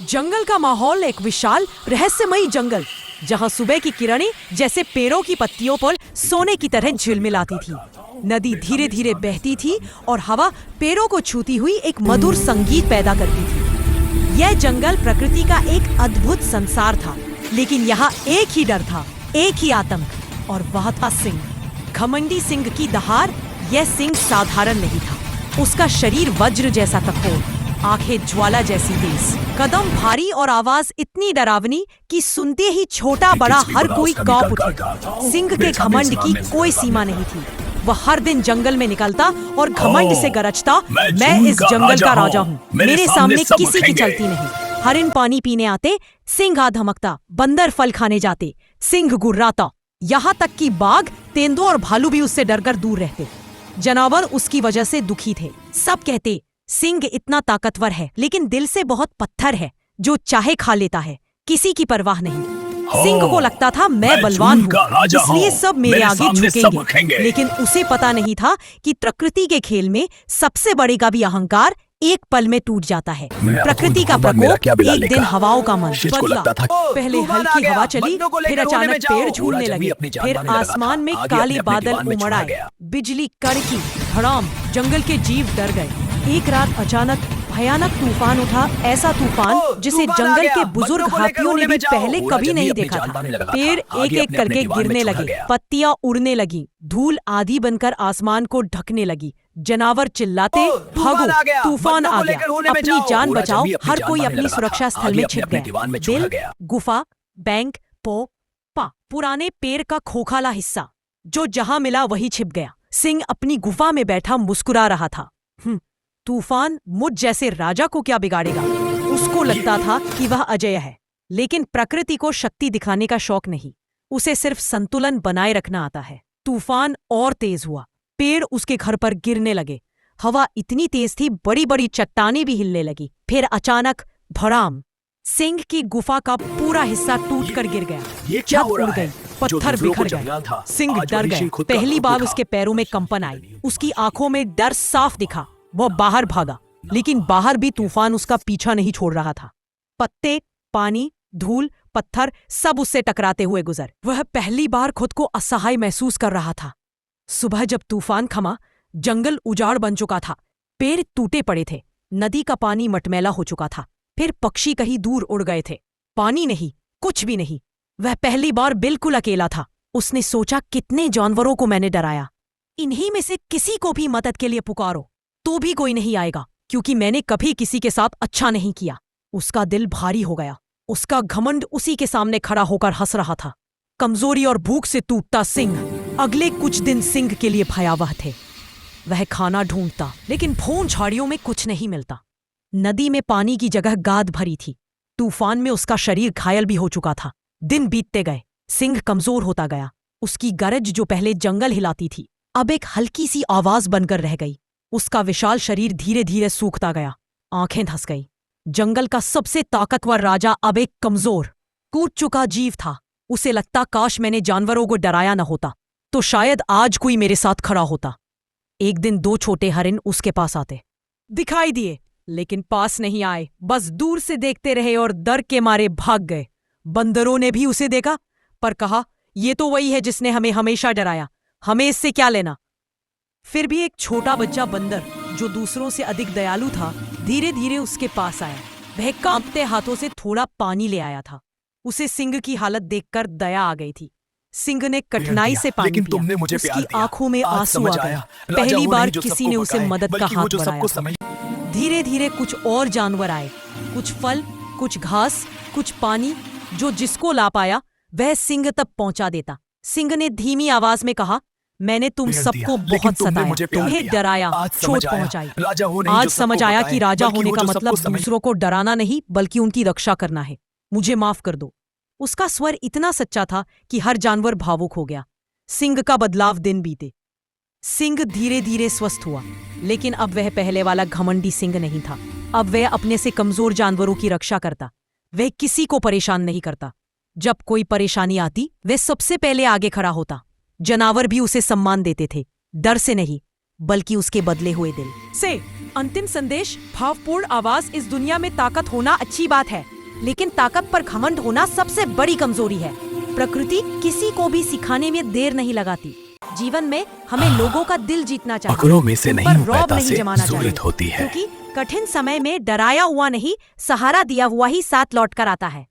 जंगल का माहौल एक विशाल रहस्यमयी जंगल, जहां सुबह की किरणें जैसे पेड़ों की पत्तियों पर सोने की तरह झिलमिलाती थी। नदी धीरे धीरे बहती थी और हवा पेड़ों को छूती हुई एक मधुर संगीत पैदा करती थी। यह जंगल प्रकृति का एक अद्भुत संसार था, लेकिन यहाँ एक ही डर था, एक ही आतंक, और वह था सिंह। घमंडी सिंह की दहाड़। यह सिंह साधारण नहीं था। उसका शरीर वज्र जैसा कठोर, आंखें ज्वाला जैसी तेज, कदम भारी और आवाज इतनी डरावनी कि सुनते ही छोटा बड़ा हर कोई कांप उठे। सिंह के घमंड की कोई सीमा नहीं थी। वह हर दिन जंगल में निकलता और घमंड से गरजता, मैं इस जंगल का राजा हूँ, मेरे सामने किसी की चलती नहीं। हरिन पानी पीने आते, सिंह आ धमकता। बंदर फल खाने जाते, सिंह गुर्राता। यहाँ तक कि बाघ, तेंदुआ और भालू भी उससे डरकर दूर रहते। जानवर उसकी वजह से दुखी थे। सब कहते, सिंह इतना ताकतवर है लेकिन दिल से बहुत पत्थर है, जो चाहे खा लेता है, किसी की परवाह नहीं। सिंह को लगता था मैं बलवान हूँ, इसलिए सब मेरे आगे झुकेंगे। लेकिन उसे पता नहीं था कि प्रकृति के खेल में सबसे बड़े का भी अहंकार एक पल में टूट जाता है। प्रकृति का प्रकोप एक दिन हवाओं का मन बदला। पहले हल्की हवा चली, फिर अचानक पेड़ झूलने लगे, फिर आसमान में काले बादल उमड़ आए, बिजली कड़की, धड़ाम। जंगल के जीव डर गए। एक रात अचानक भयानक तूफान उठा, ऐसा तूफान जिसे जंगल के बुजुर्ग हाथियों ने भी पहले कभी नहीं देखा था। पेड़ एक एक करके गिरने लगे, पत्तियां उड़ने लगी, धूल आधी बनकर आसमान को ढकने लगी। जानवर चिल्लाते, भागो, तूफान आ गया, अपनी जान बचाओ। हर कोई अपनी सुरक्षा स्थल में छिप गया। बिल, गुफा, बैंक, पा, पुराने पेड़ का खोखला हिस्सा, जो जहां मिला वही छिप गया। सिंह अपनी गुफा में बैठा मुस्कुरा रहा था। तूफान मुझ जैसे राजा को क्या बिगाड़ेगा? उसको लगता था कि वह अजय है, लेकिन प्रकृति को शक्ति दिखाने का शौक नहीं, उसे सिर्फ संतुलन बनाए रखना आता है। तूफान और तेज हुआ, पेड़ उसके घर पर गिरने लगे, हवा इतनी तेज थी बड़ी बड़ी चट्टानें भी हिलने लगी। फिर अचानक भड़ाम, सिंह की गुफा का पूरा हिस्सा टूटकर गिर गया। छत उड़ गई, पत्थर बिखर गए। सिंह डर गया। पहली बार उसके पैरों में कंपन आई, उसकी आंखों में डर साफ दिखा। वह बाहर भागा, लेकिन बाहर भी तूफान उसका पीछा नहीं छोड़ रहा था। पत्ते, पानी, धूल, पत्थर सब उससे टकराते हुए गुजर। वह पहली बार खुद को असहाय महसूस कर रहा था। सुबह जब तूफान थमा, जंगल उजाड़ बन चुका था, पेड़ टूटे पड़े थे, नदी का पानी मटमैला हो चुका था। फिर पक्षी कहीं दूर उड़ गए थे। पानी नहीं, कुछ भी नहीं। वह पहली बार बिल्कुल अकेला था। उसने सोचा, कितने जानवरों को मैंने डराया, इन्हीं में से किसी को भी मदद के लिए पुकारो तो भी कोई नहीं आएगा, क्योंकि मैंने कभी किसी के साथ अच्छा नहीं किया। उसका दिल भारी हो गया। उसका घमंड उसी के सामने खड़ा होकर हंस रहा था। कमजोरी और भूख से टूटता सिंह अगले कुछ दिन सिंह के लिए भयावह थे। वह खाना ढूंढता, लेकिन भों झाड़ियों में कुछ नहीं मिलता। नदी में पानी की जगह गाद भरी थी। तूफान में उसका शरीर घायल भी हो चुका था। दिन बीतते गए, सिंह कमजोर होता गया। उसकी गरज जो पहले जंगल हिलाती थी, अब एक हल्की सी आवाज बनकर रह गई। उसका विशाल शरीर धीरे धीरे सूखता गया, आंखें धंस गई। जंगल का सबसे ताकतवर राजा अब एक कमजोर, कूद चुका जीव था। उसे लगता, काश मैंने जानवरों को डराया न होता, तो शायद आज कोई मेरे साथ खड़ा होता। एक दिन 2 छोटे हरिन उसके पास आते, दिखाई दिए, लेकिन पास नहीं आए, बस दूर से देखते रहे और डर के मारे भाग गए। बंदरों ने भी उसे देखा, पर कहा, ये तो वही है जिसने हमें हमेशा डराया, हमें इससे क्या लेना। फिर भी एक छोटा बच्चा बंदर, जो दूसरों से अधिक दयालु था, धीरे धीरे उसके पास आया। वह कांपते हाथों से थोड़ा पानी ले आया था। उसे सिंह की हालत देखकर दया आ गई थी। सिंह ने कठिनाई से पानी पिया। उसकी आंखों में आंसू आ गए। पहली बार किसी ने उसे मदद का हाथ बढ़ाया। धीरे धीरे कुछ और जानवर आए, कुछ फल, कुछ घास, कुछ पानी, जो जिसको ला पाया वह सिंह तक पहुंचा देता। सिंह ने धीमी आवाज में कहा, मैंने तुम सबको बहुत सताया, तुम्हें डराया, चोट पहुंचाई। आज समझ आया कि राजा होने का मतलब दूसरों को डराना नहीं, बल्कि उनकी रक्षा करना है। मुझे माफ कर दो। उसका स्वर इतना सच्चा था कि हर जानवर भावुक हो गया। सिंह का बदलाव दिन बीते। सिंह धीरे धीरे स्वस्थ हुआ, लेकिन अब वह पहले वाला घमंडी सिंह नहीं था। अब वह अपने से कमजोर जानवरों की रक्षा करता। वह किसी को परेशान नहीं करता। जब कोई परेशानी आती, वह सबसे पहले आगे खड़ा होता। जानवर भी उसे सम्मान देते थे, डर से नहीं, बल्कि उसके बदले हुए दिल से। अंतिम संदेश, भावपूर्ण आवाज। इस दुनिया में ताकत होना अच्छी बात है, लेकिन ताकत पर घमंड होना सबसे बड़ी कमजोरी है। प्रकृति किसी को भी सिखाने में देर नहीं लगाती। जीवन में हमें लोगों का दिल जीतना चाहिए, मकरों में से उन नहीं पर हूँ, रौब पैदा नहीं से जमाना चाहिए, ज़रूरत होती है। क्योंकि कठिन समय में डराया हुआ नहीं, सहारा दिया हुआ ही साथ लौट कर आता है।